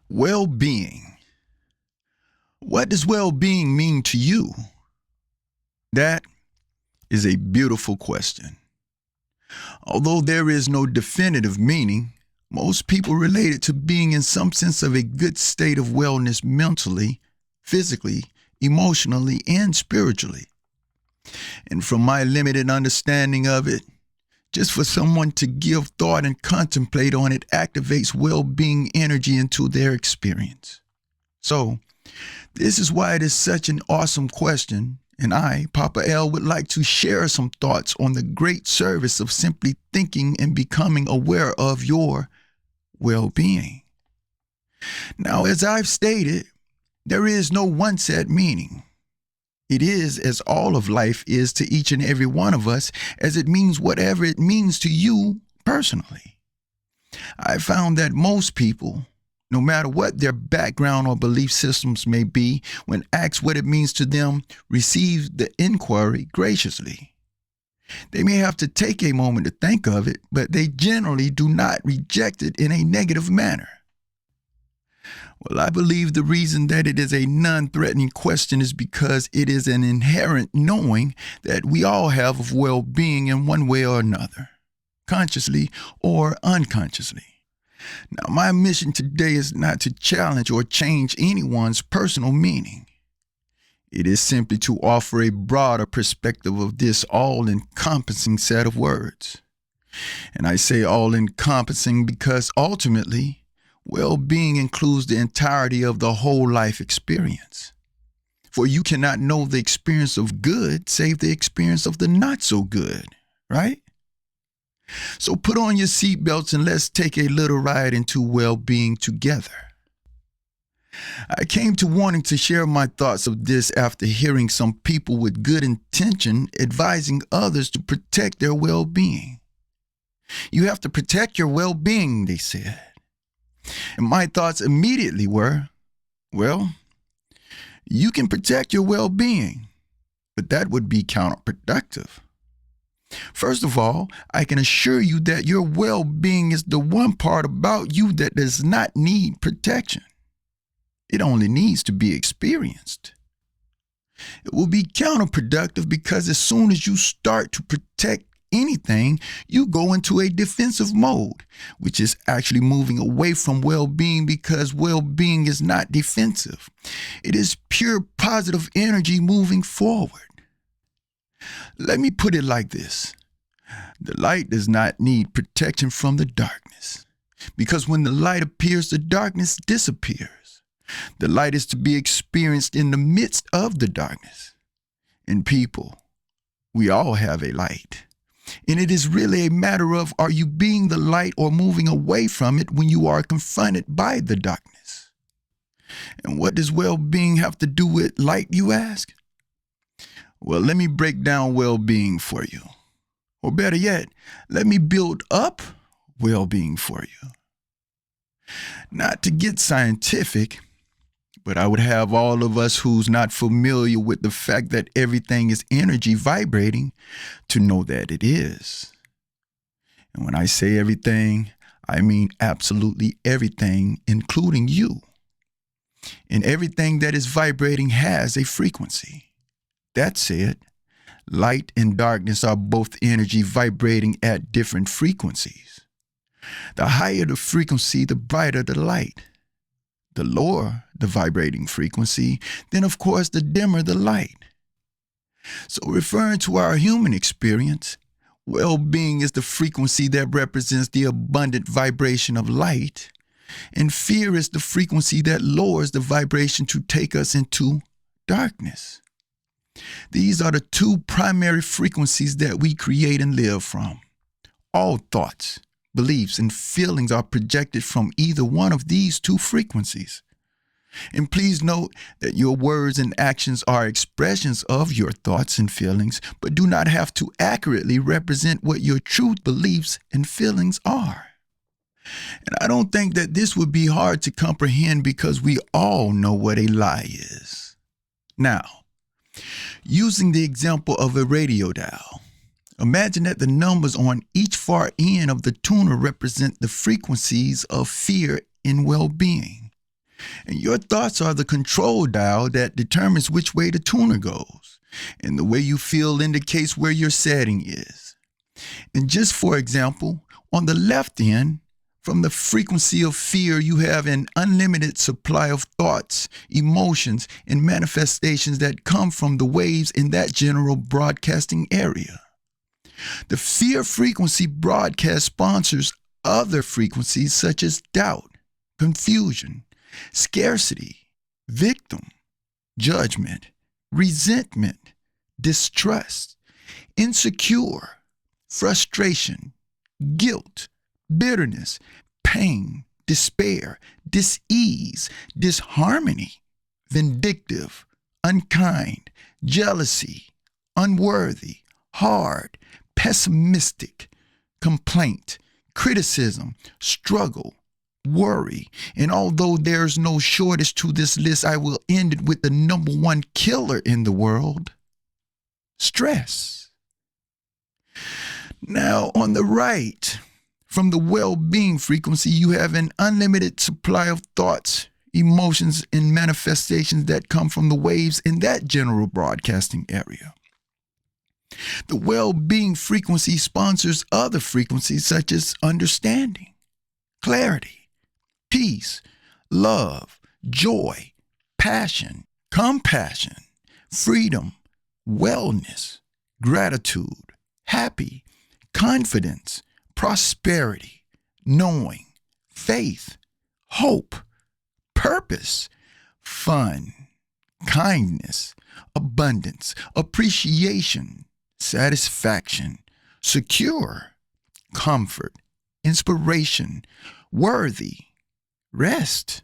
Well-being. What does well-being mean to you? That is a beautiful question. Although there is no definitive meaning, most people relate it to being in some sense of a good state of wellness mentally, physically, emotionally, and spiritually. And from my limited understanding of it, just for someone to give thought and contemplate on it activates well-being energy into their experience. So, this is why it is such an awesome question, and I, Papa L, would like to share some thoughts on the great service of simply thinking and becoming aware of your well-being. Now, as I've stated, there is no one set meaning. It is as all of life is to each and every one of us, as it means whatever it means to you personally. I found that most people, no matter what their background or belief systems may be, when asked what it means to them, receive the inquiry graciously. They may have to take a moment to think of it, but they generally do not reject it in a negative manner. Well, I believe the reason that it is a non-threatening question is because it is an inherent knowing that we all have of well-being in one way or another, consciously or unconsciously. Now, my mission today is not to challenge or change anyone's personal meaning. It is simply to offer a broader perspective of this all-encompassing set of words. And I say all-encompassing because ultimately, well-being includes the entirety of the whole life experience. For you cannot know the experience of good save the experience of the not so good, right? So put on your seatbelts and let's take a little ride into well-being together. I came to wanting to share my thoughts of this after hearing some people with good intention advising others to protect their well-being. You have to protect your well-being, they said. And my thoughts immediately were, well, you can protect your well-being, but that would be counterproductive. First of all, I can assure you that your well-being is the one part about you that does not need protection. It only needs to be experienced. It will be counterproductive because as soon as you start to protect anything, you go into a defensive mode, which is actually moving away from well-being because well-being is not defensive. It is pure positive energy moving forward. Let me put it like this. The light does not need protection from the darkness, because when the light appears, the darkness disappears. The light is to be experienced in the midst of the darkness. And people, we all have a light. And it is really a matter of, are you being the light or moving away from it when you are confronted by the darkness? And what does well-being have to do with light, you ask? Well, let me break down well-being for you. Or better yet, let me build up well-being for you. Not to get scientific, but I would have all of us who's not familiar with the fact that everything is energy vibrating to know that it is. And when I say everything, I mean absolutely everything, including you. And everything that is vibrating has a frequency. That said, light and darkness are both energy vibrating at different frequencies. The higher the frequency, the brighter the light. The lower the vibrating frequency, then of course the dimmer the light. So referring to our human experience, well-being is the frequency that represents the abundant vibration of light, and fear is the frequency that lowers the vibration to take us into darkness. These are the two primary frequencies that we create and live from. All thoughts, beliefs, and feelings are projected from either one of these two frequencies. And please note that your words and actions are expressions of your thoughts and feelings, but do not have to accurately represent what your true beliefs and feelings are. And I don't think that this would be hard to comprehend because we all know what a lie is. Now, using the example of a radio dial, imagine that the numbers on each far end of the tuner represent the frequencies of fear and well-being. And your thoughts are the control dial that determines which way the tuner goes. And the way you feel indicates where your setting is. And just for example, on the left end, from the frequency of fear, you have an unlimited supply of thoughts, emotions, and manifestations that come from the waves in that general broadcasting area. The fear frequency broadcast sponsors other frequencies such as doubt, confusion, scarcity, victim, judgment, resentment, distrust, insecure, frustration, guilt, bitterness, pain, despair, dis-ease, disharmony, vindictive, unkind, jealousy, unworthy, hard, pessimistic, complaint, criticism, struggle, worry. And although there's no shortage to this list, I will end it with the number one killer in the world: stress. Now, on the right, from the well-being frequency, you have an unlimited supply of thoughts, emotions, and manifestations that come from the waves in that general broadcasting area. The well-being frequency sponsors other frequencies such as understanding, clarity, peace, love, joy, passion, compassion, freedom, wellness, gratitude, happy, confidence, prosperity, knowing, faith, hope, purpose, fun, kindness, abundance, appreciation, satisfaction, secure, comfort, inspiration, worthy, rest,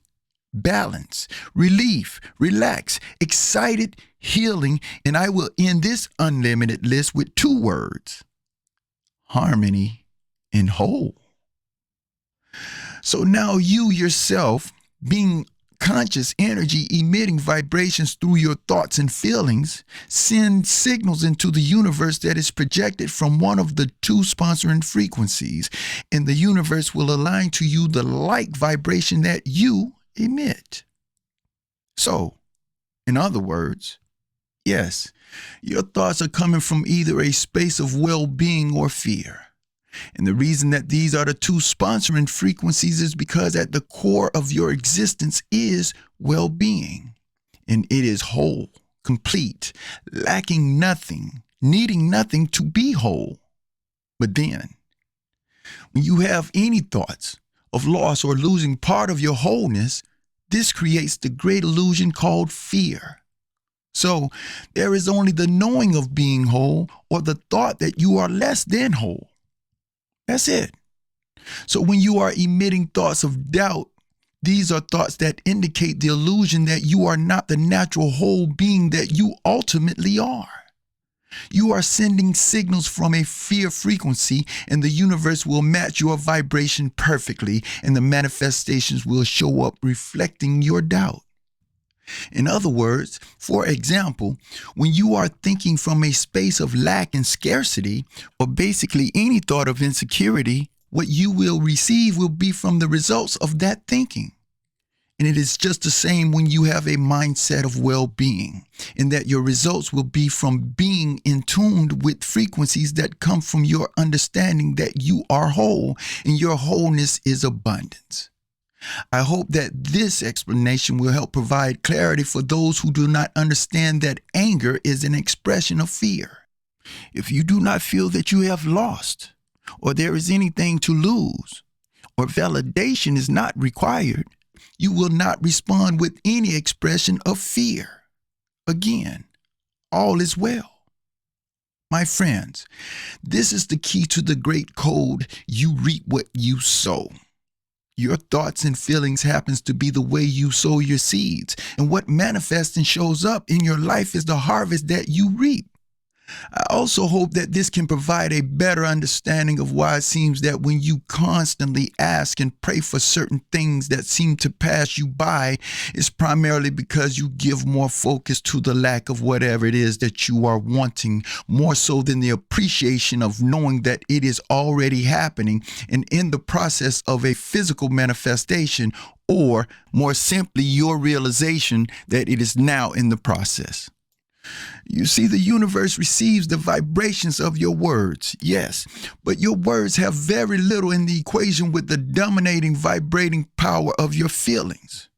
balance, relief, relax, excited, healing, and I will end this unlimited list with two words: harmony and whole. So now you yourself, being conscious energy emitting vibrations through your thoughts and feelings, send signals into the universe that is projected from one of the two sponsoring frequencies, and the universe will align to you the like vibration that you emit. So, in other words, yes, your thoughts are coming from either a space of well-being or fear. And the reason that these are the two sponsoring frequencies is because at the core of your existence is well-being. And it is whole, complete, lacking nothing, needing nothing to be whole. But then, when you have any thoughts of loss or losing part of your wholeness, this creates the great illusion called fear. So there is only the knowing of being whole or the thought that you are less than whole. That's it. So when you are emitting thoughts of doubt, these are thoughts that indicate the illusion that you are not the natural whole being that you ultimately are. You are sending signals from a fear frequency, and the universe will match your vibration perfectly, and the manifestations will show up reflecting your doubt. In other words, for example, when you are thinking from a space of lack and scarcity, or basically any thought of insecurity, what you will receive will be from the results of that thinking. And it is just the same when you have a mindset of well-being, in that your results will be from being in tune with frequencies that come from your understanding that you are whole, and your wholeness is abundance. I hope that this explanation will help provide clarity for those who do not understand that anger is an expression of fear. If you do not feel that you have lost, or there is anything to lose, or validation is not required, you will not respond with any expression of fear. Again, all is well. My friends, this is the key to the great code: you reap what you sow. Your thoughts and feelings happens to be the way you sow your seeds, and what manifests and shows up in your life is the harvest that you reap. I also hope that this can provide a better understanding of why it seems that when you constantly ask and pray for certain things that seem to pass you by, it's primarily because you give more focus to the lack of whatever it is that you are wanting, more so than the appreciation of knowing that it is already happening and in the process of a physical manifestation, or more simply, your realization that it is now in the process. You see, the universe receives the vibrations of your words, yes, but your words have very little in the equation with the dominating vibrating power of your feelings.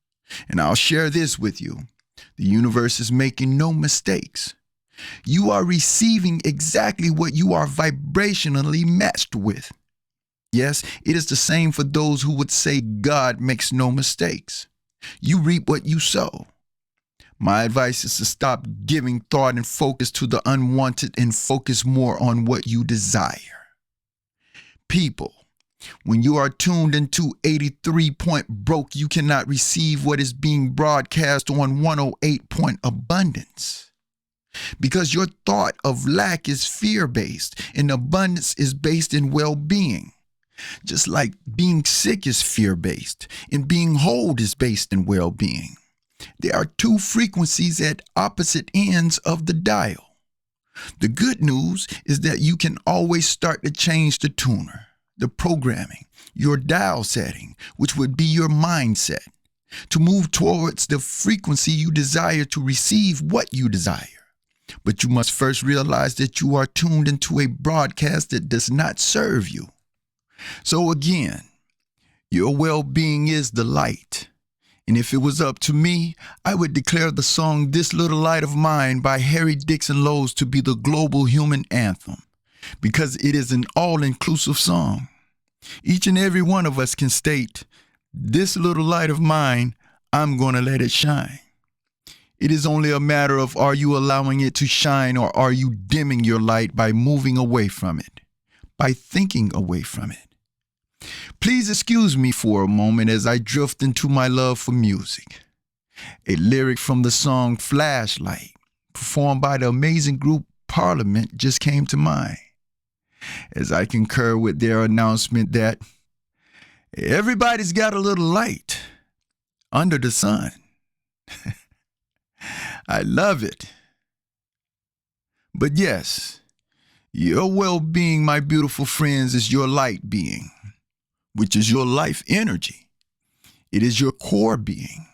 And I'll share this with you. The universe is making no mistakes. You are receiving exactly what you are vibrationally matched with. Yes, it is the same for those who would say God makes no mistakes. You reap what you sow. My advice is to stop giving thought and focus to the unwanted and focus more on what you desire. People, when you are tuned into 83-point broke, you cannot receive what is being broadcast on 108-point abundance. Because your thought of lack is fear-based and abundance is based in well-being. Just like being sick is fear-based and being whole is based in well-being. There are two frequencies at opposite ends of the dial. The good news is that you can always start to change the tuner, the programming, your dial setting, which would be your mindset, to move towards the frequency you desire to receive what you desire. But you must first realize that you are tuned into a broadcast that does not serve you. So again, your well-being is the light. And if it was up to me, I would declare the song This Little Light of Mine by Harry Dixon Lowes to be the global human anthem, because it is an all-inclusive song. Each and every one of us can state, this little light of mine, I'm going to let it shine. It is only a matter of, are you allowing it to shine, or are you dimming your light by moving away from it, by thinking away from it? Please excuse me for a moment as I drift into my love for music. A lyric from the song Flashlight, performed by the amazing group Parliament, just came to mind, as I concur with their announcement that everybody's got a little light under the sun. I love it. But yes, your well-being, my beautiful friends, is your light being, which is your life energy. It is your core being.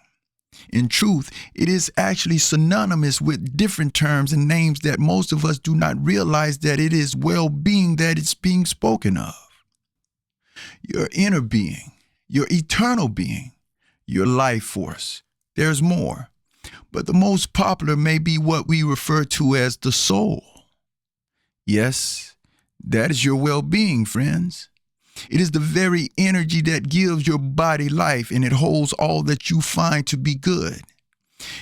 In truth, it is actually synonymous with different terms and names that most of us do not realize that it is well-being that it's being spoken of. Your inner being, your eternal being, your life force. There's more, but the most popular may be what we refer to as the soul. Yes, that is your well-being, friends. It is the very energy that gives your body life, and it holds all that you find to be good.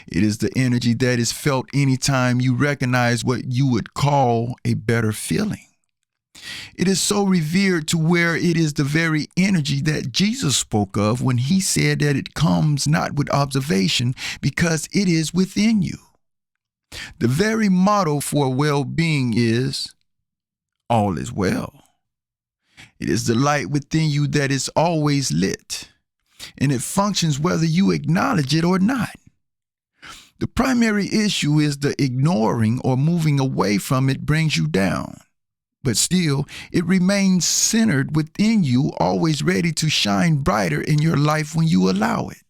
It is the energy that is felt anytime you recognize what you would call a better feeling. It is so revered to where it is the very energy that Jesus spoke of when he said that it comes not with observation because it is within you. The very motto for well-being is, all is well. It is the light within you that is always lit, and it functions whether you acknowledge it or not. The primary issue is the ignoring or moving away from it brings you down, but still, it remains centered within you, always ready to shine brighter in your life when you allow it.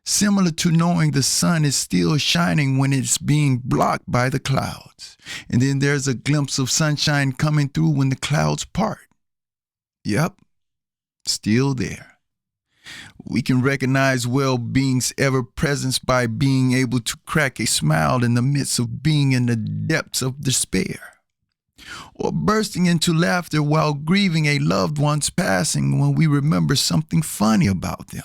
Similar to knowing the sun is still shining when it's being blocked by the clouds, and then there's a glimpse of sunshine coming through when the clouds part. Yep, still there. We can recognize well-being's ever-presence by being able to crack a smile in the midst of being in the depths of despair, or bursting into laughter while grieving a loved one's passing when we remember something funny about them.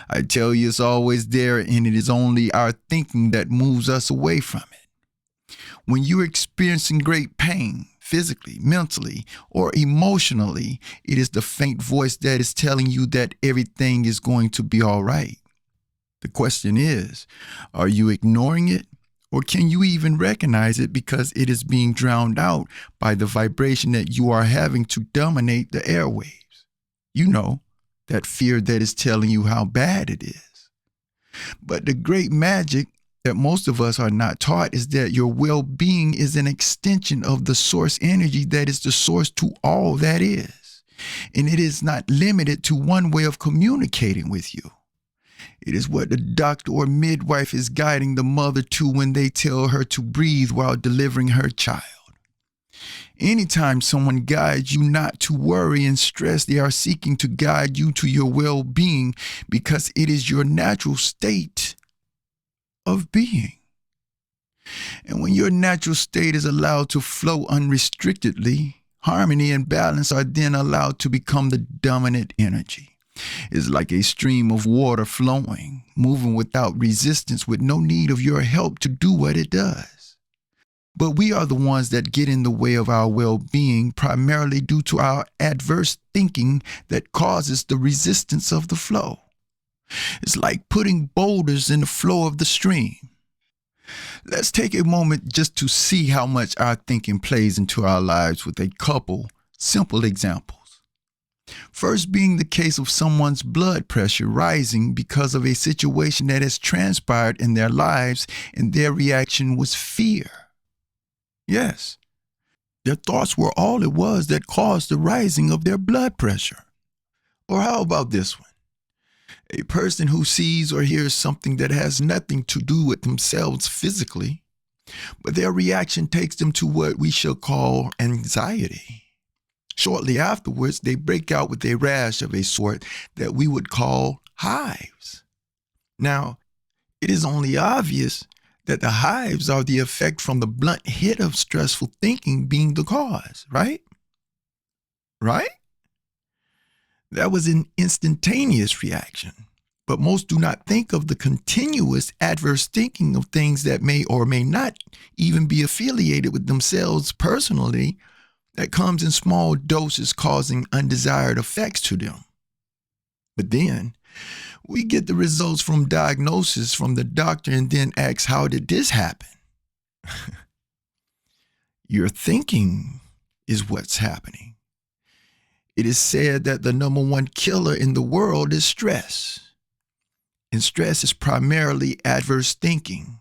I tell you, it's always there, and it is only our thinking that moves us away from it. When you're experiencing great pain, physically, mentally, or emotionally, it is the faint voice that is telling you that everything is going to be all right. The question is, are you ignoring it, Or can you even recognize it because it is being drowned out by the vibration that you are having to dominate the airwaves? You know, that fear that is telling you how bad it is. But the great magic that most of us are not taught is that your well-being is an extension of the source energy that is the source to all that is. And it is not limited to one way of communicating with you. It is what the doctor or midwife is guiding the mother to when they tell her to breathe while delivering her child. Anytime someone guides you not to worry and stress, they are seeking to guide you to your well-being because it is your natural state of being. And when your natural state is allowed to flow unrestrictedly, harmony and balance are then allowed to become the dominant energy. It's like a stream of water flowing, moving without resistance, with no need of your help to do what it does. But we are the ones that get in the way of our well-being, primarily due to our adverse thinking that causes the resistance of the flow. It's like putting boulders in the flow of the stream. Let's take a moment just to see how much our thinking plays into our lives with a couple simple examples. First being the case of someone's blood pressure rising because of a situation that has transpired in their lives, and their reaction was fear. Yes, their thoughts were all it was that caused the rising of their blood pressure. Or how about this one? A person who sees or hears something that has nothing to do with themselves physically, but their reaction takes them to what we shall call anxiety. Shortly afterwards, they break out with a rash of a sort that we would call hives. Now, it is only obvious that the hives are the effect from the blunt hit of stressful thinking being the cause, right? Right? That was an instantaneous reaction, but most do not think of the continuous adverse thinking of things that may or may not even be affiliated with themselves personally, that comes in small doses, causing undesired effects to them. But then we get the results from diagnosis from the doctor and then ask, how did this happen? Your thinking is what's happening. It is said that the number one killer in the world is stress. And stress is primarily adverse thinking,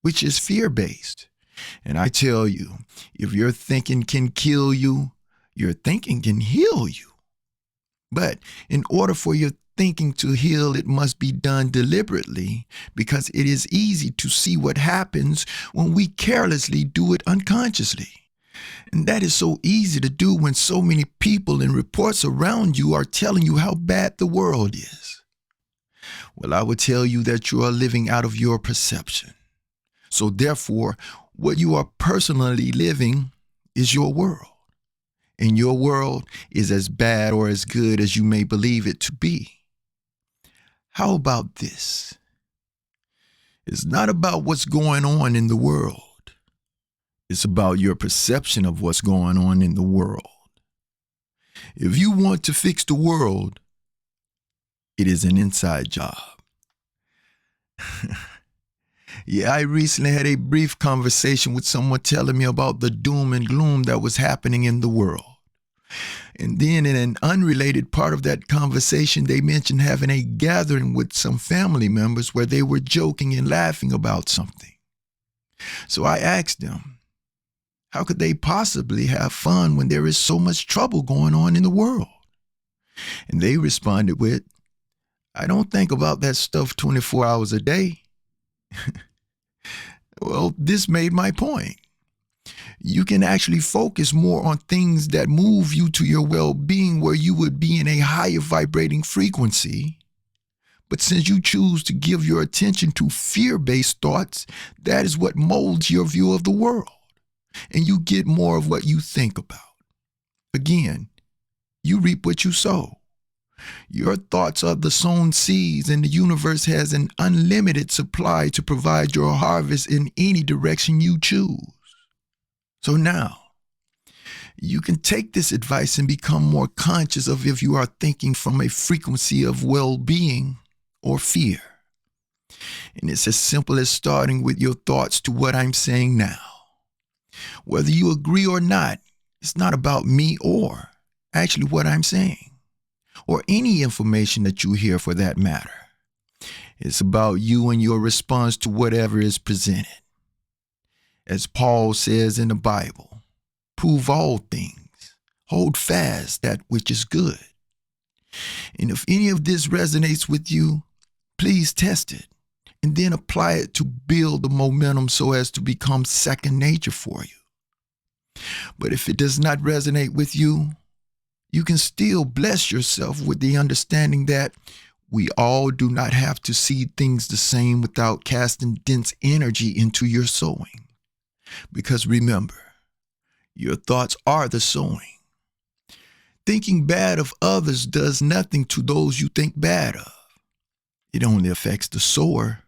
which is fear-based. And I tell you, if your thinking can kill you, your thinking can heal you. But in order for your thinking to heal, it must be done deliberately, because it is easy to see what happens when we carelessly do it unconsciously. And that is so easy to do when so many people and reports around you are telling you how bad the world is. Well, I would tell you that you are living out of your perception. So therefore, what you are personally living is your world. And your world is as bad or as good as you may believe it to be. How about this? It's not about what's going on in the world. It's about your perception of what's going on in the world. If you want to fix the world, it is an inside job. Yeah, I recently had a brief conversation with someone telling me about the doom and gloom that was happening in the world. And then in an unrelated part of that conversation, they mentioned having a gathering with some family members where they were joking and laughing about something. So I asked them, how could they possibly have fun when there is so much trouble going on in the world? And they responded with, I don't think about that stuff 24 hours a day. Well, this made my point. You can actually focus more on things that move you to your well-being, where you would be in a higher vibrating frequency. But since you choose to give your attention to fear-based thoughts, that is what molds your view of the world. And you get more of what you think about. Again, you reap what you sow. Your thoughts are the sown seeds, and the universe has an unlimited supply to provide your harvest in any direction you choose. So now, you can take this advice and become more conscious of if you are thinking from a frequency of well-being or fear. And it's as simple as starting with your thoughts to what I'm saying now. Whether you agree or not, it's not about me or actually what I'm saying, or any information that you hear for that matter. It's about you and your response to whatever is presented. As Paul says in the Bible, prove all things, hold fast that which is good. And if any of this resonates with you, please test it and then apply it to build the momentum so as to become second nature for you. But if it does not resonate with you, you can still bless yourself with the understanding that we all do not have to see things the same without casting dense energy into your sowing. Because remember, your thoughts are the sowing. Thinking bad of others does nothing to those you think bad of. It only affects the sower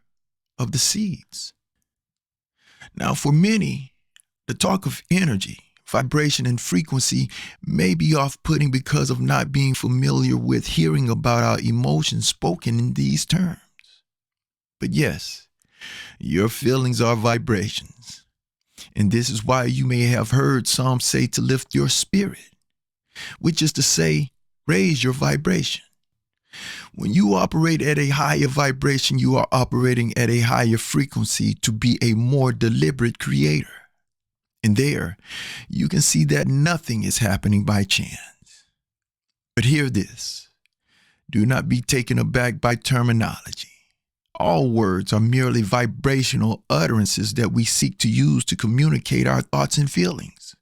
of the seeds. Now, for many, the talk of energy, vibration, and frequency may be off-putting because of not being familiar with hearing about our emotions spoken in these terms. But yes, your feelings are vibrations. And this is why you may have heard some say to lift your spirit, which is to say, raise your vibration. When you operate at a higher vibration, you are operating at a higher frequency to be a more deliberate creator. And there, you can see that nothing is happening by chance. But hear this. Do not be taken aback by terminology. All words are merely vibrational utterances that we seek to use to communicate our thoughts and feelings.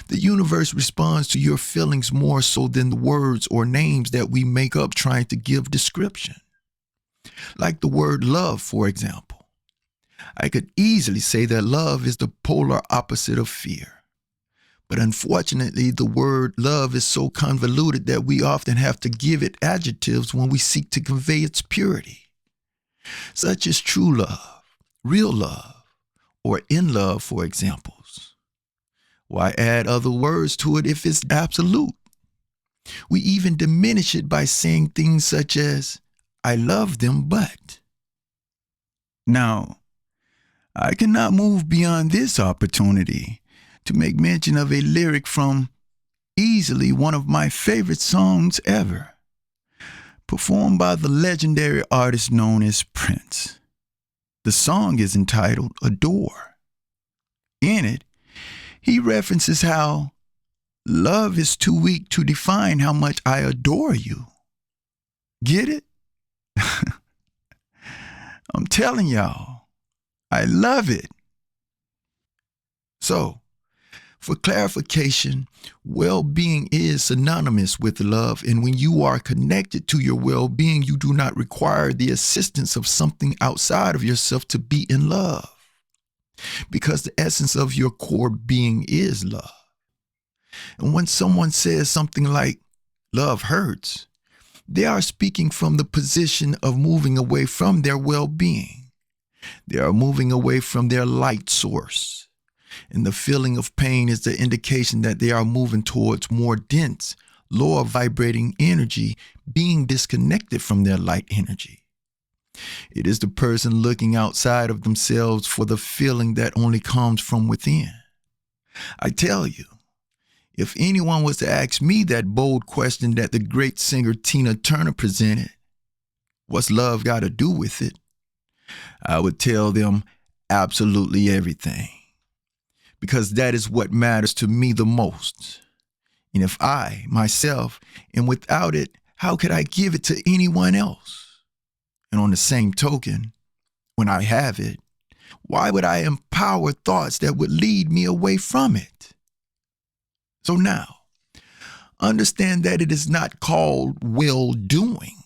The universe responds to your feelings more so than the words or names that we make up trying to give description. Like the word love, for example. I could easily say that love is the polar opposite of fear. But unfortunately, the word love is so convoluted that we often have to give it adjectives when we seek to convey its purity, such as true love, real love, or in love, for examples. Why add other words to it if it's absolute? We even diminish it by saying things such as, I love them, but. Now, I cannot move beyond this opportunity to make mention of a lyric from easily one of my favorite songs ever, performed by the legendary artist known as Prince. The song is entitled Adore. In it, he references how love is too weak to define how much I adore you. Get it? I'm telling y'all, I love it. So, for clarification, well-being is synonymous with love, and when you are connected to your well-being, you do not require the assistance of something outside of yourself to be in love, because the essence of your core being is love. And when someone says something like, love hurts, they are speaking from the position of moving away from their well-being. They are moving away from their light source. And the feeling of pain is the indication that they are moving towards more dense, lower vibrating energy, being disconnected from their light energy. It is the person looking outside of themselves for the feeling that only comes from within. I tell you, if anyone was to ask me that bold question that the great singer Tina Turner presented, what's love got to do with it? I would tell them absolutely everything. Because that is what matters to me the most. And if I, myself, am without it, how could I give it to anyone else? And on the same token, when I have it, why would I empower thoughts that would lead me away from it? So now, understand that it is not called well-doing.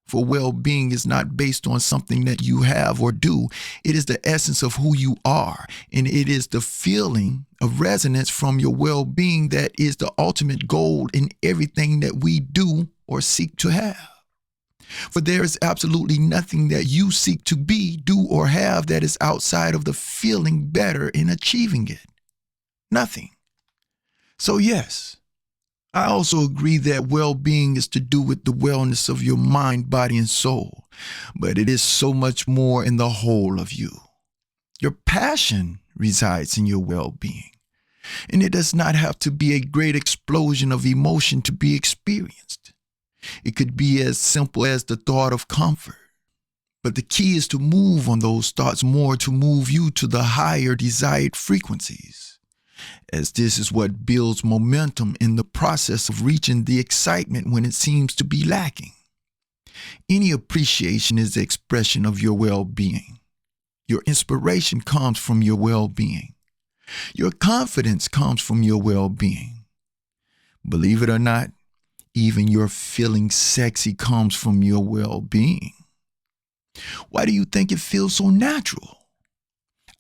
For well-being is not based on something that you have or do. It is the essence of who you are. And it is the feeling of resonance from your well-being that is the ultimate goal in everything that we do or seek to have. For there is absolutely nothing that you seek to be, do, or have that is outside of the feeling better in achieving it. Nothing. So yes, I also agree that well-being is to do with the wellness of your mind, body, and soul, but it is so much more in the whole of you. Your passion resides in your well-being, and it does not have to be a great explosion of emotion to be experienced. It could be as simple as the thought of comfort. But the key is to move on those thoughts more to move you to the higher desired frequencies, as this is what builds momentum in the process of reaching the excitement when it seems to be lacking. Any appreciation is the expression of your well-being. Your inspiration comes from your well-being. Your confidence comes from your well-being. Believe it or not, even your feeling sexy comes from your well-being. Why do you think it feels so natural?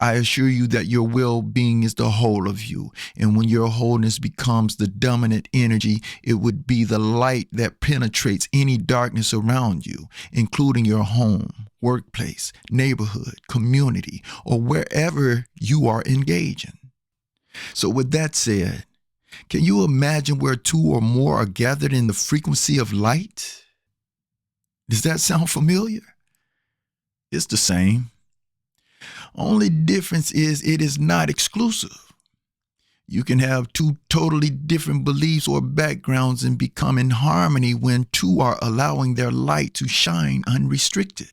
I assure you that your well-being is the whole of you, and when your wholeness becomes the dominant energy, it would be the light that penetrates any darkness around you, including your home, workplace, neighborhood, community, or wherever you are engaging. So with that said, can you imagine where two or more are gathered in the frequency of light? Does that sound familiar? It's the same. Only difference is it is not exclusive. You can have two totally different beliefs or backgrounds and become in harmony when two are allowing their light to shine unrestricted.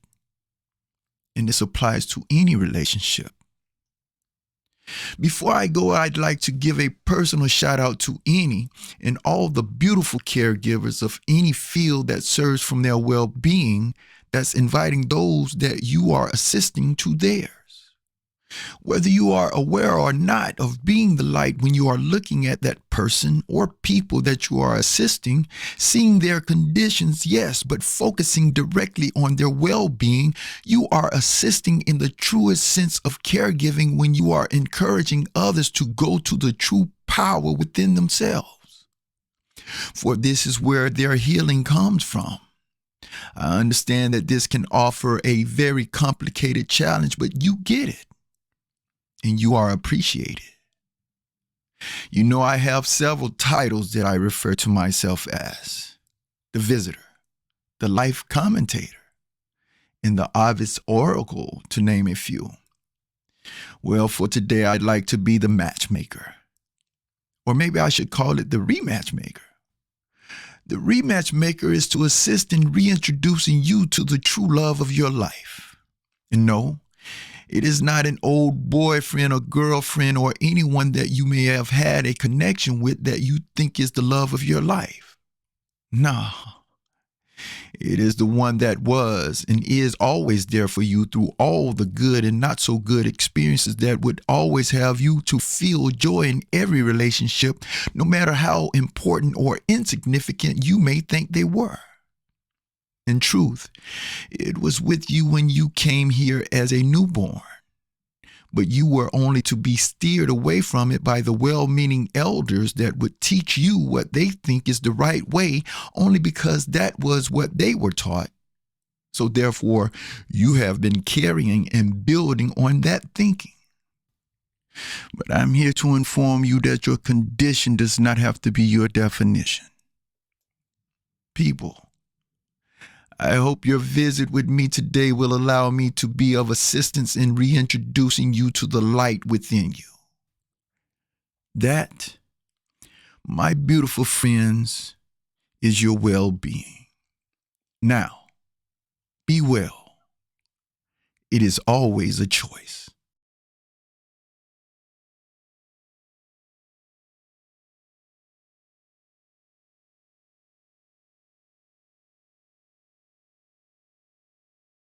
And this applies to any relationship. Before I go, I'd like to give a personal shout out to any and all the beautiful caregivers of any field that serves from their well-being that's inviting those that you are assisting to theirs. Whether you are aware or not of being the light when you are looking at that person or people that you are assisting, seeing their conditions, yes, but focusing directly on their well-being, you are assisting in the truest sense of caregiving when you are encouraging others to go to the true power within themselves. For this is where their healing comes from. I understand that this can offer a very complicated challenge, but you get it. And you are appreciated. You know, I have several titles that I refer to myself as: the visitor, the life commentator, and the obvious oracle, to name a few. Well, for today, I'd like to be the matchmaker. Or maybe I should call it the rematch maker. The rematch maker is to assist in reintroducing you to the true love of your life. And no, it is not an old boyfriend or girlfriend or anyone that you may have had a connection with that you think is the love of your life. No, it is the one that was and is always there for you through all the good and not so good experiences that would always have you to feel joy in every relationship, no matter how important or insignificant you may think they were. In truth, it was with you when you came here as a newborn, but you were only to be steered away from it by the well-meaning elders that would teach you what they think is the right way only because that was what they were taught. So therefore, you have been carrying and building on that thinking. But I'm here to inform you that your condition does not have to be your definition. People, I hope your visit with me today will allow me to be of assistance in reintroducing you to the light within you. That, my beautiful friends, is your well-being. Now, be well. It is always a choice.